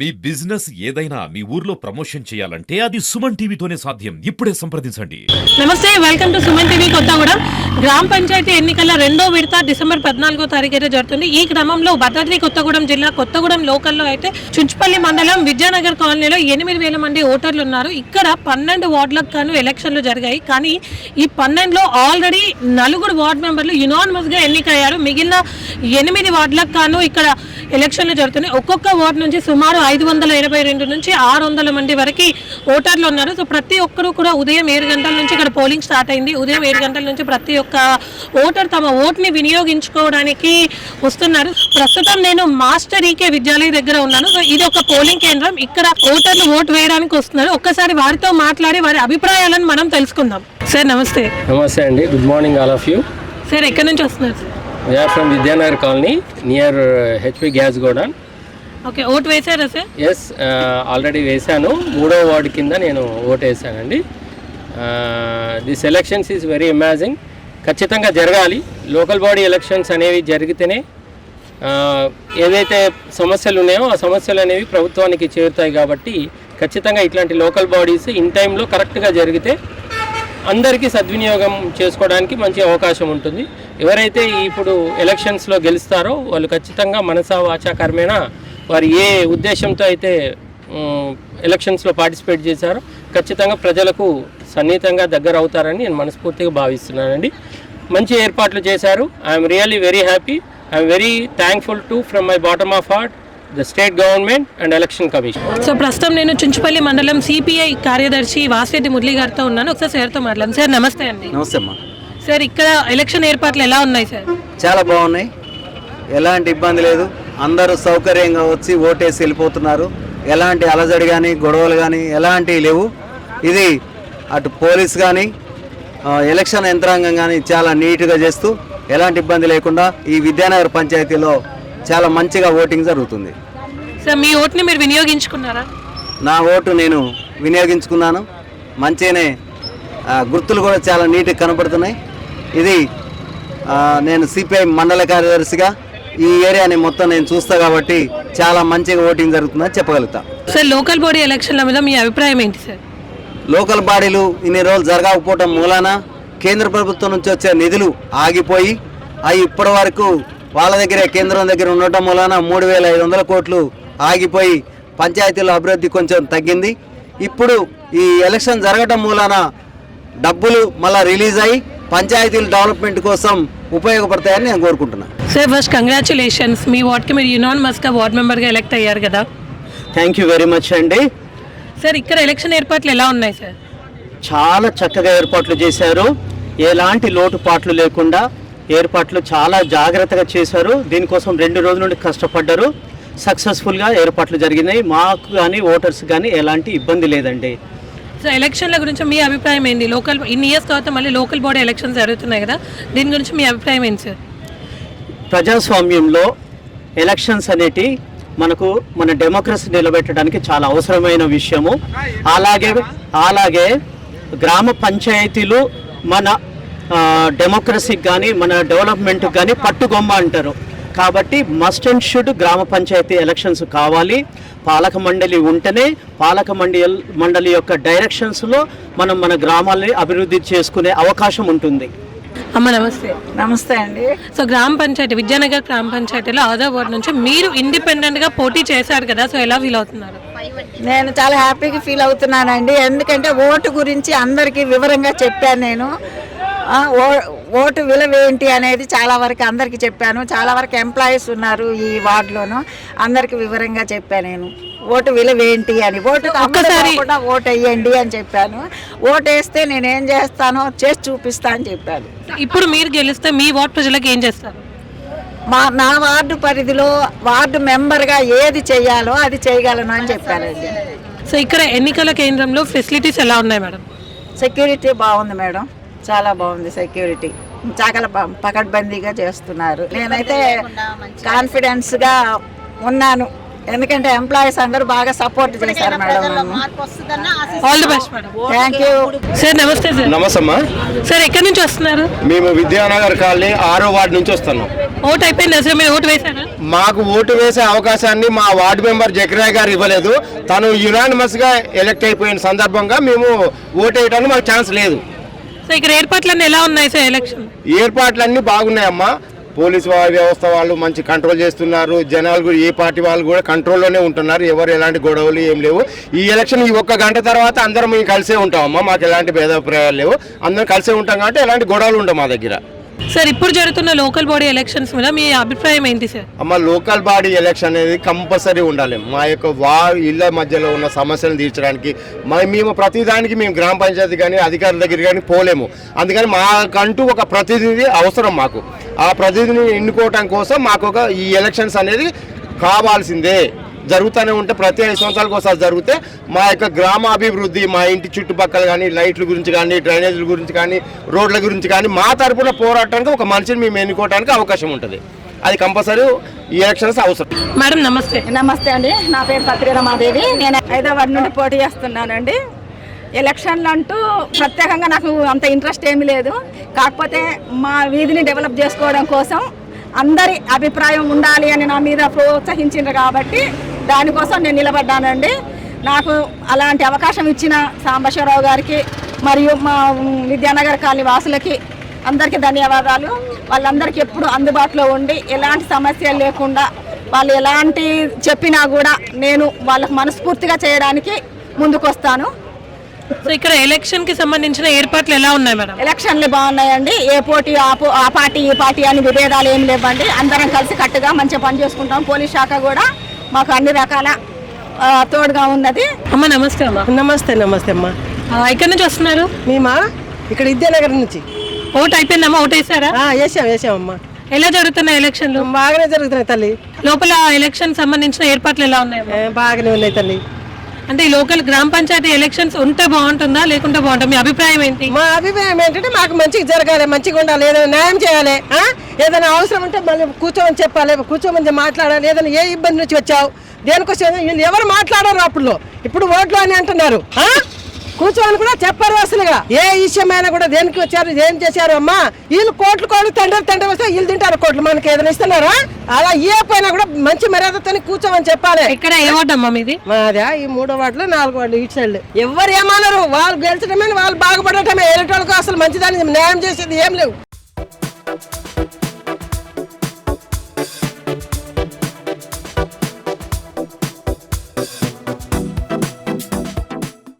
మీ business ఏదైనా మీ ఊర్లో promotion చేయాలంటే అది సుమన్ టీవీతోనే సాధ్యం. ఇప్పుడే సంప్రదించండి. నమస్తే, welcome to Suman TV Kothagudem. గ్రామ పంచాయతీ ఎన్నికల 2వ విడత డిసెంబర్ 14వ తారీఖు అయితే జరుగుతుంది. ఈ క్రమంలో భద్రాద్రి కొత్తగూడెం జిల్లా కొత్తగూడెం లోకల్లో అయితే చుంచుపల్లి మండలం విద్యానగర్ కాలనీలో 8,000 మంది ఓటర్లు ఉన్నారు. ఇక్కడ 12 వార్డులకు గాను ఎలక్షన్లు జరిగాయి. కానీ ఈ 12లో ఆల్రెడీ 4 వార్డు మెంబర్లు యునానిమస్గా ఎన్నికయ్యారు. మిగిలిన 8 వార్డులకు గాను ఇక్కడ ఎలక్షన్లు జరుగుతున్నాయి. ఒక్కొక్క వార్డు నుంచి సుమారు 582 నుంచి 600 మంది వరకు ఓటర్లు ఉన్నారు. సో ప్రతి ఒక్కరు కూడా ఉదయం 7 గంటల నుంచి ఇక్కడ పోలింగ్ స్టార్ట్ అయింది. ఉదయం 7 గంటల నుంచి ప్రతి ఒక్క ఓటర్ తమ ఓట్ని వినియోగించుకోవడానికి వస్తున్నారు. ప్రస్తుతం నేను మాస్టర్ ఈకే విద్యాలయ దగ్గర ఉన్నాను. సో ఇది ఒక పోలింగ్ కేంద్రం. ఇక్కడ ఓటర్లు ఓటు వేయడానికి వస్తున్నారు. ఒక్కసారి వారితో మాట్లాడి వారి అభిప్రాయాలను మనం తెలుసుకుందాం. సార్ నమస్తే. నమస్తే అండి, good morning all of you. Sir ఎక్కడి నుంచి వస్తున్నారు sir? We are from Vidyanagar colony near HP gas godown. Okay, vote వేసారా సార్? ఎస్, ఆల్రెడీ వేశాను. 3వ వార్డు కింద నేను ఓటు వేసానండి. This elections is very amazing. ఖచ్చితంగా జరగాలి. లోకల్ బాడీ ఎలక్షన్స్ అనేవి జరిగితేనే ఏదైతే సమస్యలు ఉన్నాయో ఆ సమస్యలు అనేవి ప్రభుత్వానికి చేరుతాయి. కాబట్టి ఖచ్చితంగా ఇట్లాంటి లోకల్ బాడీస్ ఇన్ టైంలో కరెక్ట్గా జరిగితే అందరికీ సద్వినియోగం చేసుకోవడానికి మంచి అవకాశం ఉంటుంది. ఎవరైతే ఇప్పుడు ఎలక్షన్స్లో గెలుస్తారో వాళ్ళు ఖచ్చితంగా మనసా వాచా కర్మేణ వారు ఏ ఉద్దేశంతో అయితే ఎలక్షన్స్లో పార్టిసిపేట్ చేశారో ఖచ్చితంగా ప్రజలకు సన్నిహితంగా దగ్గర అవుతారని నేను మనస్ఫూర్తిగా భావిస్తున్నానండి. మంచి ఏర్పాట్లు చేశారు. I'm really very happy. I'm very thankful to from my bottom of heart the state government and election commission. So ప్రస్తుతం నేను చుంచుపల్లి మండలం సిపిఐ కార్యదర్శి వాసిరెడ్డి మురళి గారితో ఉన్నాను. ఒకసారి సార్తో మాట్లాడదాం. సార్ నమస్తే అండి. నమస్తే అమ్మా. సార్ ఇక్కడ ఎలక్షన్ ఏర్పాట్లు ఎలా ఉన్నాయి సార్? చాలా బాగున్నాయి, ఎలాంటి ఇబ్బంది లేదు. అందరూ సౌకర్యంగా వచ్చి ఓటేసి వెళ్ళిపోతున్నారు. ఎలాంటి అలజడి కానీ గొడవలు కానీ ఎలాంటివి లేవు. ఇది అటు పోలీస్ కానీ ఎలక్షన్ యంత్రాంగం కానీ చాలా నీట్గా చేస్తూ ఎలాంటి ఇబ్బంది లేకుండా ఈ విద్యానగర్ పంచాయతీలో చాలా మంచిగా ఓటింగ్ జరుగుతుంది. సార్ మీ ఓటుని మీరు వినియోగించుకున్నారా? నా ఓటు నేను వినియోగించుకున్నాను. మంచిగానే గుర్తులు కూడా చాలా నీట్గా కనపడుతున్నాయి. ఇది నేను సిపిఐ మండల కార్యదర్శిగా ఈ ఏరియాని మొత్తం నేను చూస్తా కాబట్టి చాలా మంచిగా ఓటింగ్ జరుగుతుందని చెప్పగలుగుతా. సార్ లోకల్ బాడీ ఎలక్షన్ల మీద మీ అభిప్రాయం ఏంటి సార్? లోకల్ బాడీలు ఇన్ని రోజులు జరగకపోవటం మూలాన కేంద్ర ప్రభుత్వం నుంచి వచ్చే నిధులు ఆగిపోయి అవి ఇప్పటి వరకు వాళ్ళ దగ్గరే కేంద్రం దగ్గర ఉండటం మూలాన 3,500 కోట్లు ఆగిపోయి పంచాయతీల అభివృద్ధి కొంచెం తగ్గింది. ఇప్పుడు ఈ ఎలక్షన్ జరగటం మూలాన డబ్బులు మళ్ళీ రిలీజ్ అయ్యి పంచాయతీల డెవలప్మెంట్ కోసం ఉపయోగపడతాయని నేను కోరుకుంటున్నాను. సార్ ఫస్ట్ కంగ్రాచులేషన్స్, మీ వార్డ్కి మీరు యునానిమస్గా వార్డ్ మెంబర్గా ఎలక్ట్ అయ్యారు కదా. థ్యాంక్ యూ వెరీ మచ్ అండి. సార్ ఇక్కడ ఎలక్షన్ ఏర్పాట్లు ఎలా ఉన్నాయి సార్? చాలా చక్కగా ఏర్పాట్లు చేశారు. ఎలాంటి లోటుపాట్లు లేకుండా ఏర్పాట్లు చాలా జాగ్రత్తగా చేశారు. దీనికోసం 2 రోజుల నుండి కష్టపడ్డారు. సక్సెస్ఫుల్గా ఏర్పాట్లు జరిగినాయి. మాకు కానీ ఓటర్స్ కానీ ఎలాంటి ఇబ్బంది లేదండి. సో ఎలక్షన్ల గురించి మీ అభిప్రాయం ఏంటి? లోకల్ ఇన్ని ఇయర్స్ తర్వాత మళ్ళీ లోకల్ బాడీ ఎలక్షన్స్ జరుగుతున్నాయి కదా, దీని గురించి మీ అభిప్రాయం ఏంటి సార్? ప్రజాస్వామ్యంలో ఎలక్షన్స్ అనేటి మనకు మన డెమోక్రసీ నిలబెట్టడానికి చాలా అవసరమైన విషయము. అలాగే గ్రామ పంచాయతీలు మన డెమోక్రసీకి కానీ మన డెవలప్మెంట్కి కానీ పట్టుగొమ్మ అంటారు. కాబట్టి మస్ట్ అండ్ షుడ్ గ్రామ పంచాయతీ ఎలక్షన్స్ కావాలి. పాలక మండలి ఉంటేనే పాలక మండలి యొక్క డైరెక్షన్స్లో మనం మన గ్రామాలని అభివృద్ధి చేసుకునే అవకాశం ఉంటుంది. అమ్మ నమస్తే. నమస్తే అండి. సో గ్రామ పంచాయతీ విద్యానగర్ గ్రామ పంచాయతీలో 6వ వార్డు నుంచి మీరు ఇండిపెండెంట్గా పోటీ చేశారు కదా, సో ఎలా ఫీల్ అవుతున్నారు? నేను చాలా హ్యాపీగా ఫీల్ అవుతున్నానండి. ఎందుకంటే ఓటు గురించి అందరికీ వివరంగా చెప్పాను. నేను ఓటు విలువ ఏంటి అనేది చాలా వరకు అందరికీ చెప్పాను. చాలా వరకు ఎంప్లాయీస్ ఉన్నారు ఈ వార్డులోను, అందరికి వివరంగా చెప్పాను నేను ఓటు విలువ ఏంటి అని. ఓటు ఒక్కసారి కూడా ఓటు వేయండి అని చెప్పాను. ఓటు వేస్తే నేను ఏం చేస్తానో చేసి చూపిస్తా అని చెప్పాను. ఇప్పుడు మీరు గెలిస్తే మీ వార్డు ప్రజలకు ఏం చేస్తారు? నా వార్డు పరిధిలో వార్డు మెంబర్గా ఏది చేయాలో అది చేయగలను అని చెప్పానండి. సో ఇక్కడ ఎన్నికల కేంద్రంలో ఫెసిలిటీస్ ఎలా ఉన్నాయి మేడం? సెక్యూరిటీ బాగుంది మేడం, చాలా బాగుంది. సెక్యూరిటీ చాలా పకడ్బందీగా చేస్తున్నారు. నేనైతే కాన్ఫిడెన్స్గా ఉన్నాను. ఎందుకంటే ఎంప్లాయీస్ అందరూ బాగా సపోర్ట్ చేశారు madam. All the best madam. Thank you. Sir నమస్తే సార్. నమస్తమ్మా. సార్ ఎక్కడి నుంచి వస్తున్నారు? మేము విద్యానగర్ కాలనీ 6వ వార్డు నుంచి వస్తున్నాం. ఓటు అయిపోయింది సార్, మీరు ఓటు వేశారా? మాకు ఓటు వేసే అవకాశాన్ని మా వార్డు మెంబర్ జకరాయ్ గారు ఇవ్వలేదు. తను యునానిమస్ గా ఎలక్ట్ అయిపోయిన సందర్భంగా మేము ఓటు వేయడానికి మాకు ఛాన్స్ లేదు. సో ఇక్కడ ఏర్పాట్లన్నీ ఎలా ఉన్నాయి సార్? ఎలక్షన్ ఏర్పాట్లన్నీ బాగున్నాయమ్మా. పోలీసు వ్యవస్థ వాళ్ళు మంచి కంట్రోల్ చేస్తున్నారు. జనాలు కూడా ఏ పార్టీ వాళ్ళు కూడా కంట్రోల్లోనే ఉంటున్నారు. ఎవరు ఎలాంటి గొడవలు ఏం లేవు. ఈ ఎలక్షన్ ఈ 1 గంట తర్వాత అందరం మేము కలిసే ఉంటామమ్మా. మాకు ఎలాంటి భేదాభిప్రాయాలు లేవు. అందరం కలిసే ఉంటాం కాబట్టి ఎలాంటి గొడవలు ఉండవు మా దగ్గర. సార్ ఇప్పుడు జరుగుతున్న లోకల్ బాడీ ఎలక్షన్స్ మీద మీ అభిప్రాయం ఏంటి సార్? అమ్మ, లోకల్ బాడీ ఎలక్షన్ అనేది కంపల్సరీ ఉండాలి. మా యొక్క ఇళ్ళ మధ్యలో ఉన్న సమస్యలను తీర్చడానికి మేము ప్రతిదానికి మేము గ్రామ పంచాయతీ కానీ అధికారుల దగ్గర కానీ పోలేము. అందుకని మాకంటూ ఒక ప్రతినిధి అవసరం. మాకు ఆ ప్రతినిధిని ఎన్నుకోవటం కోసం మాకు ఈ ఎలక్షన్స్ అనేది కావాల్సిందే. జరుగుతూనే ఉంటే ప్రతి 5 సంవత్సరాలకు ఒకసారి జరిగితే మా యొక్క గ్రామ అభివృద్ధి, మా ఇంటి చుట్టుపక్కల కానీ లైట్ల గురించి కానీ డ్రైనేజీల గురించి కానీ రోడ్ల గురించి కానీ మా తరపున పోరాటానికి ఒక మనిషిని మేము ఎన్నుకోవడానికి అవకాశం ఉంటుంది. అది కంపల్సరీ ఈ ఎలక్షన్స్ అవసరం. మేడం నమస్తే. నమస్తే అండి. నా పేరు పత్రి రమాదేవి. నేను 5వ వార్డు నుండి పోటీ చేస్తున్నానండి. ఎలక్షన్లు అంటూ ప్రత్యేకంగా నాకు అంత ఇంట్రెస్ట్ ఏమీ లేదు. కాకపోతే మా వీధిని డెవలప్ చేసుకోవడం కోసం అందరి అభిప్రాయం ఉండాలి అని నా మీద ప్రోత్సహించిండ్రు కాబట్టి దానికోసం నేను నిలబడ్డానండి. నాకు అలాంటి అవకాశం ఇచ్చిన సాంబశివరావు గారికి మరియు మా విద్యానగర్ కాలనీ వాసులకి అందరికీ ధన్యవాదాలు. వాళ్ళందరికీ ఎప్పుడు అందుబాటులో ఉండి ఎలాంటి సమస్యలు లేకుండా వాళ్ళు ఎలాంటి చెప్పినా కూడా నేను వాళ్ళకు మనస్ఫూర్తిగా చేయడానికి ముందుకొస్తాను. సో ఇక్కడ ఎలక్షన్ కి సంబంధించిన ఏర్పాట్లు ఎలా ఉన్నాయి మేడం? ఎలక్షన్లు బాగున్నాయండి. ఏ పోటీ ఆ పార్టీ ఈ పార్టీ అని విభేదాలు ఏమి లేవండి. అందరం కలిసి కట్టుగా మంచిగా పని చేసుకుంటాం. పోలీస్ శాఖ కూడా మాకు అన్ని రకాల తోడుగా ఉన్నది. అమ్మ నమస్తే. అమ్మా నమస్తే. నమస్తే అమ్మా. ఎక్కడి నుంచి వస్తున్నారు? మేమా ఇక్కడ విద్యానగర్ నుంచి. ఓటు అయిపోయిందమ్మా? ఓటు వేసారా? వేసామమ్మా. ఎలా జరుగుతున్నాయి ఎలక్షన్లు? బాగానే జరుగుతున్నాయి తల్లి. లోపల ఎలక్షన్ సంబంధించిన ఏర్పాట్లు ఎలా ఉన్నాయి? బాగానే ఉన్నాయి తల్లి. అంటే ఈ లోకల్ గ్రామ పంచాయతీ ఎలక్షన్స్ ఉంటే బాగుంటుందా లేకుంటే బాగుంటుందా? మీ అభిప్రాయం ఏంటి? మా అభిప్రాయం ఏంటంటే మాకు మంచిగా జరగాలి, మంచిగా ఉండాలి, ఏదైనా న్యాయం చేయాలి. ఏదైనా అవసరం ఉంటే మళ్ళీ కూర్చోమని చెప్పాలి, కూర్చోమని మాట్లాడాలి. ఏదైనా ఏ ఇబ్బంది నుంచి వచ్చావు దేనికోసం వీళ్ళు ఎవరు మాట్లాడారు అప్పుడు? ఇప్పుడు ఓట్లు అని అంటున్నారు. కూర్చోమని కూడా చెప్పారు. అసలుగా ఏ విషయమైనా కూడా దేనికి వచ్చారు ఏం చేశారు అమ్మా? వీళ్ళు కోట్లు తండ్రి వస్తే వీళ్ళు తింటారు కోట్లు. మనకి ఏదైనా ఇస్తున్నారా? అలా ఏ పైన కూడా మంచి మర్యాదతో కూర్చోమని చెప్పాలి. ఇక్కడ ఏ వార్డు అమ్మా మీది? మాదా ఈ 3వ వార్డులో 4వ వార్డు ఇటు సైడ్. ఎవరు ఏమన్నారు? వాళ్ళు గెలిచడమే, వాళ్ళు బాగుపడటమే. ఎలక్ట్రాలకు అసలు మంచిదాన్ని న్యాయం చేసేది ఏం లేవు.